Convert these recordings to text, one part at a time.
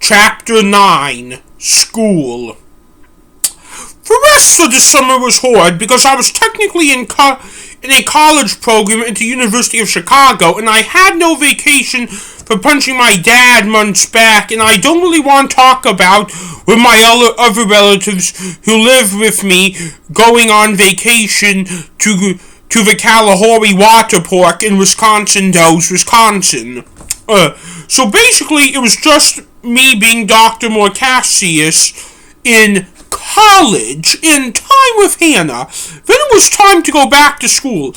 Chapter 9, School. The rest of the summer was hard because I was technically in a college program at the University of Chicago, and I had no vacation for punching my dad months back, and I don't really want to talk about with my other relatives who live with me going on vacation to the Kalahari Water Park in Wisconsin Dells, Wisconsin. So basically, it was just me being Dr. Morcassius in college, in time with Hannah. Then it was time to go back to school.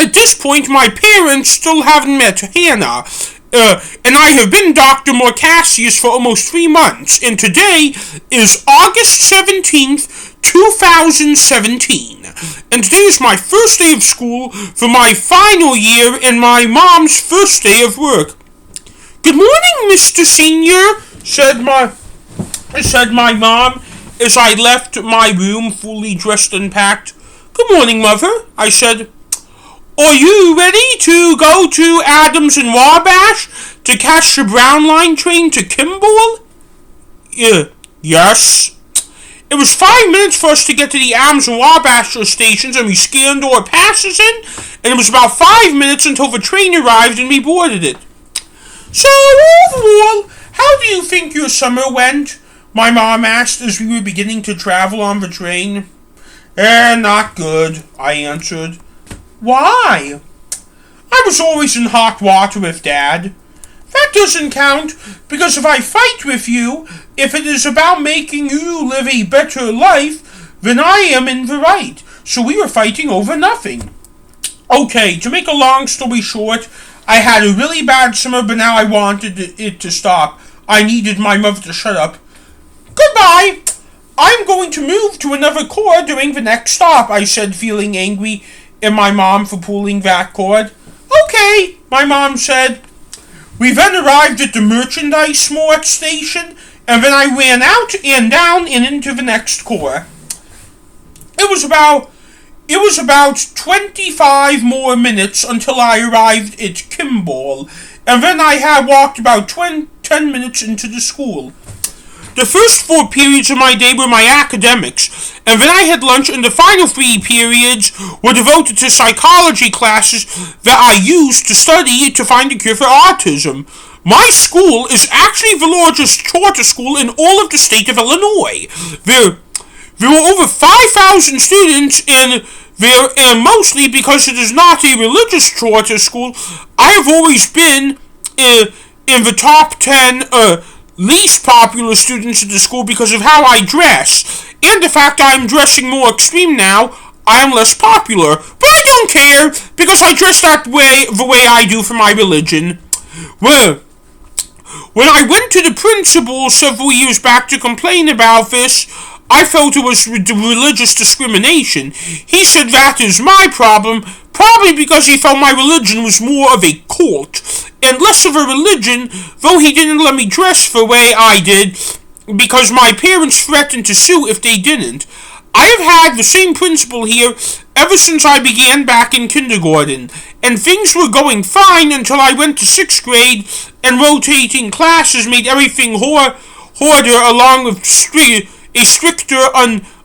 At this point, my parents still haven't met Hannah, and I have been Dr. Morcassius for almost 3 months, and today is August 17th, 2017, and today is my first day of school for my final year and my mom's first day of work. "Good morning, Mr. Senior," said my mom as I left my room fully dressed and packed. "Good morning, Mother," I said. "Are you ready to go to Adams and Wabash to catch the Brown Line train to Kimball?" Yes. It was 5 minutes for us to get to the Adams and Wabash stations, and we scanned our passes in, and it was about 5 minutes until the train arrived and we boarded it. "So, overall, how do you think your summer went?" my mom asked as we were beginning to travel on the train. Not good," I answered. "Why?" "I was always in hot water with Dad." "That doesn't count, because if I fight with you, if it is about making you live a better life, then I am in the right. So we were fighting over nothing." Okay, to make a long story short, I had a really bad summer, but now I wanted it to stop. I needed my mother to shut up. "Goodbye. I'm going to move to another car during the next stop," I said, feeling angry at my mom for pulling that cord. "Okay," my mom said. We then arrived at the merchandise mart station, and then I ran out and down and into the next car. It was about 25 more minutes until I arrived at Kimball, and then I had walked about 10 minutes into the school. The first 4 periods of my day were my academics, and then I had lunch, and the final 3 periods were devoted to psychology classes that I used to study to find a cure for autism. My school is actually the largest charter school in all of the state of Illinois. There were over 5,000 students in there, and mostly because it is not a religious charter school, I have always been in the top 10 least popular students at the school because of how I dress, and the fact I'm dressing more extreme now. I am less popular, but I don't care because I dress the way I do for my religion. Well, when I went to the principal several years back to complain about this, I felt it was religious discrimination. He said that is my problem, probably because he felt my religion was more of a cult and less of a religion, though he didn't let me dress the way I did because my parents threatened to sue if they didn't. I have had the same principal here ever since I began back in kindergarten, and things were going fine until I went to 6th grade, and rotating classes made everything harder along with a stricter,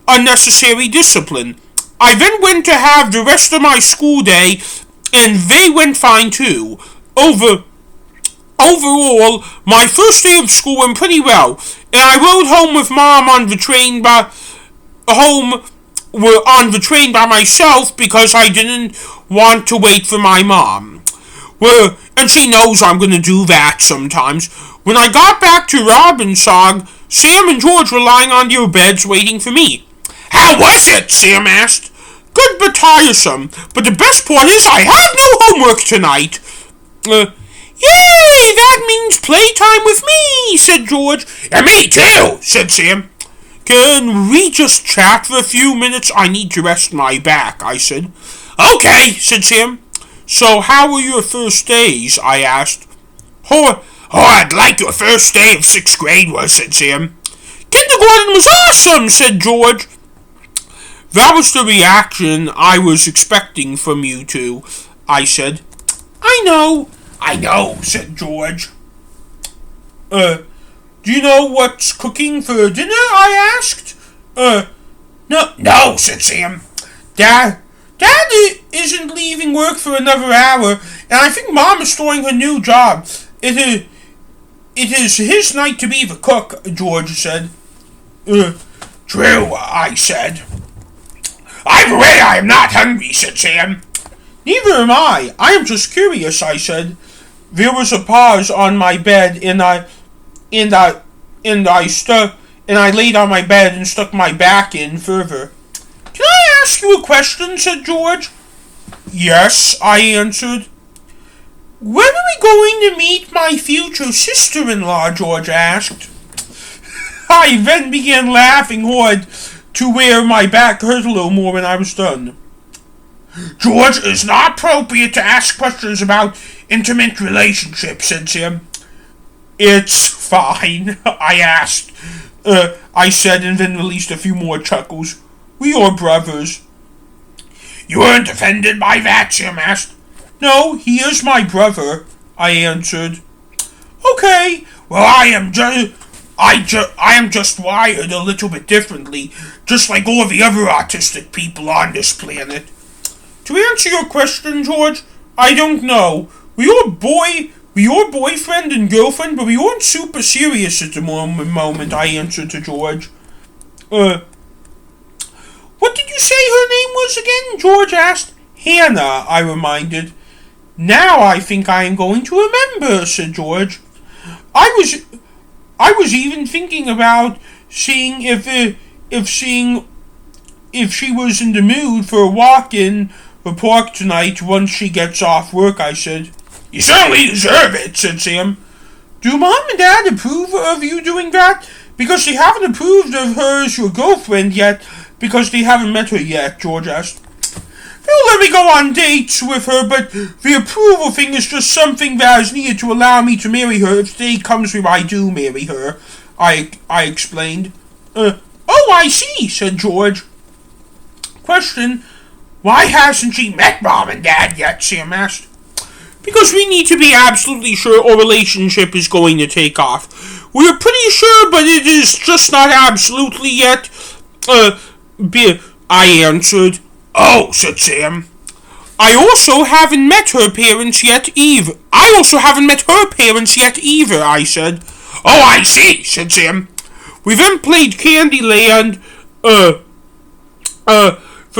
unnecessary discipline. I then went to have the rest of my school day, and they went fine too. Overall, my first day of school went pretty well, and I rode home with Mom on the train by myself because I didn't want to wait for my mom. Well, and she knows I'm going to do that sometimes. When I got back to Robbinsog, Sam and George were lying on their beds waiting for me. "How was it?" Sam asked. "Good but tiresome, but the best part is I have no homework tonight." "Yay, that means playtime with me," said George. "And me too," said Sam. "Can we just chat for a few minutes? I need to rest my back," I said. "Okay," said Sam. "So how were your first days?" I asked. I'd like your first day of 6th grade was," said Sam. "Kindergarten was awesome," said George. "That was the reaction I was expecting from you two," I said. I know, said George. Do you know what's cooking for dinner? I asked. No, said Sam. Dad isn't leaving work for another hour, and I think Mom is starting her new job. It is his night to be the cook, George said. True, I said. Either way, I am not hungry, said Sam. Neither am I. I am just curious, I said. There was a pause on my bed, and I laid on my bed and stuck my back in further. Can I ask you a question? Said George. Yes, I answered. When are we going to meet my future sister-in-law? George asked. I then began laughing hard to where my back hurt a little more when I was done. George, it is not appropriate to ask questions about intimate relationships, said Sam. It's fine, I said, and then released a few more chuckles. We are brothers. You weren't offended by that? Sam asked. No, he is my brother, I answered. Okay, well, I am just wired a little bit differently, just like all the other autistic people on this planet. To answer your question, George, I don't know. We are boyfriend and girlfriend, but we aren't super serious at the moment, I answered to George. What did you say her name was again? George asked. Hannah, I reminded. Now I think I am going to remember, said George. I was even thinking about seeing if she was in the mood for a walk in the park tonight once she gets off work, I said. You certainly deserve it, said Sam. Do Mom and Dad approve of you doing that? Because they haven't approved of her as your girlfriend yet, because they haven't met her yet, George asked. They'll let me go on dates with her, but the approval thing is just something that is needed to allow me to marry her if the day comes where I do marry her, I explained. Oh, I see, said George. Question, why hasn't she met Mom and Dad yet, Sam asked. Because we need to be absolutely sure our relationship is going to take off. We're pretty sure, but it is just not absolutely yet. I answered. Oh, said Sam. I also haven't met her parents yet either. I said. Oh, I see, said Sam. We then played Candyland, for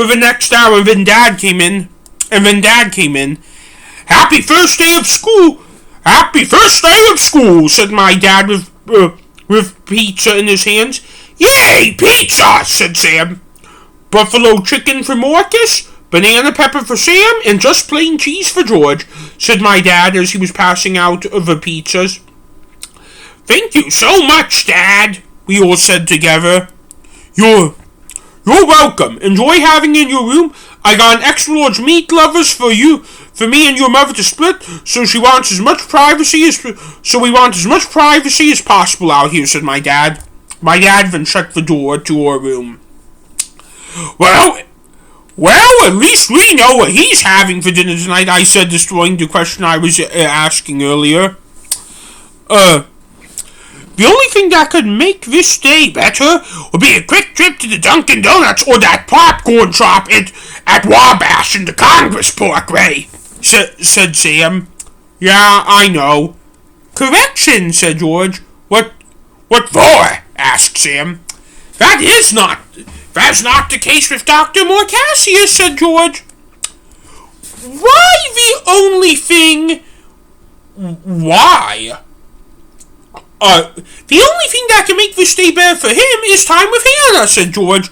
the next hour, and then Dad came in. Happy first day of school, said my dad with pizza in his hands. Yay, pizza, said Sam. Buffalo chicken for Marcus, banana pepper for Sam, and just plain cheese for George, said my dad as he was passing out the pizzas. Thank you so much, Dad, we all said together. You're welcome. Enjoy having in your room. I got an extra large meat lovers for me and your mother to split, so we want as much privacy as possible out here, said my dad. My dad then shut the door to our room. Well, at least we know what he's having for dinner tonight, I said, destroying the question I was asking earlier. The only thing that could make this day better would be a quick trip to the Dunkin' Donuts or that popcorn shop at Wabash in the Congress Parkway, said Sam. Yeah, I know. Correction, said George. What for? Asked Sam. That's not the case with Dr. Morcassius, said George. Why the only thing... Why? The only thing that can make this day better for him is time with Hannah, said George.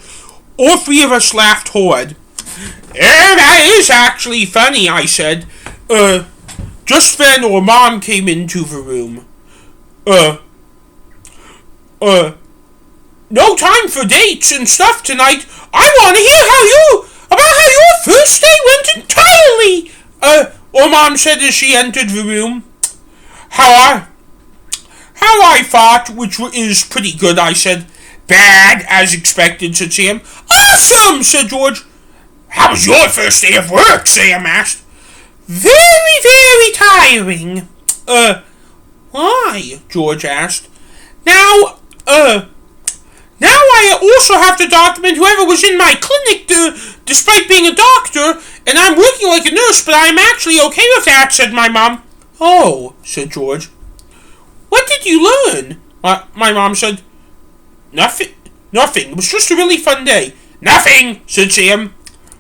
All three of us laughed hard. That is actually funny, I said. Just then our mom came into the room. No time for dates and stuff tonight. I want to hear about how your first day went entirely. Our mom said as she entered the room. How I thought, which is pretty good, I said. Bad, as expected, said Sam. Awesome, said George. How was your first day of work, Sam asked. Very, very tiring. Why? George asked. Now, now I also have to document whoever was in my clinic, despite being a doctor, and I'm working like a nurse, but I'm actually okay with that, said my mom. Oh, said George. What did you learn? My mom said. Nothing. It was just a really fun day. Nothing, said Sam.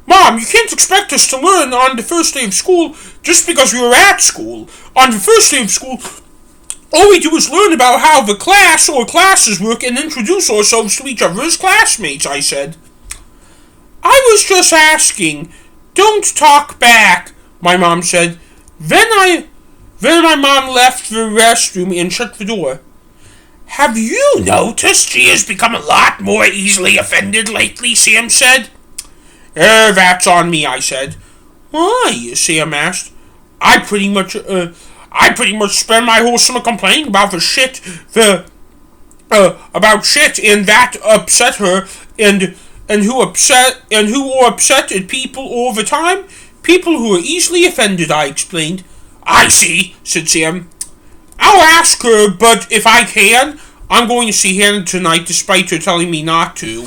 Mom, you can't expect us to learn on the first day of school just because we were at school. On the first day of school, all we do is learn about how the class or classes work and introduce ourselves to each other as classmates, I said. I was just asking. Don't talk back, my mom said. Then my mom left the restroom and shut the door. Have you noticed she has become a lot more easily offended lately, Sam said. That's on me, I said. Why? Sam asked. I pretty much spend my whole summer complaining about about shit, and that upset her, and who upset at people all the time? People who are easily offended, I explained. I see, said Sam. I'll ask her, but if I can, I'm going to see Hannah tonight despite her telling me not to.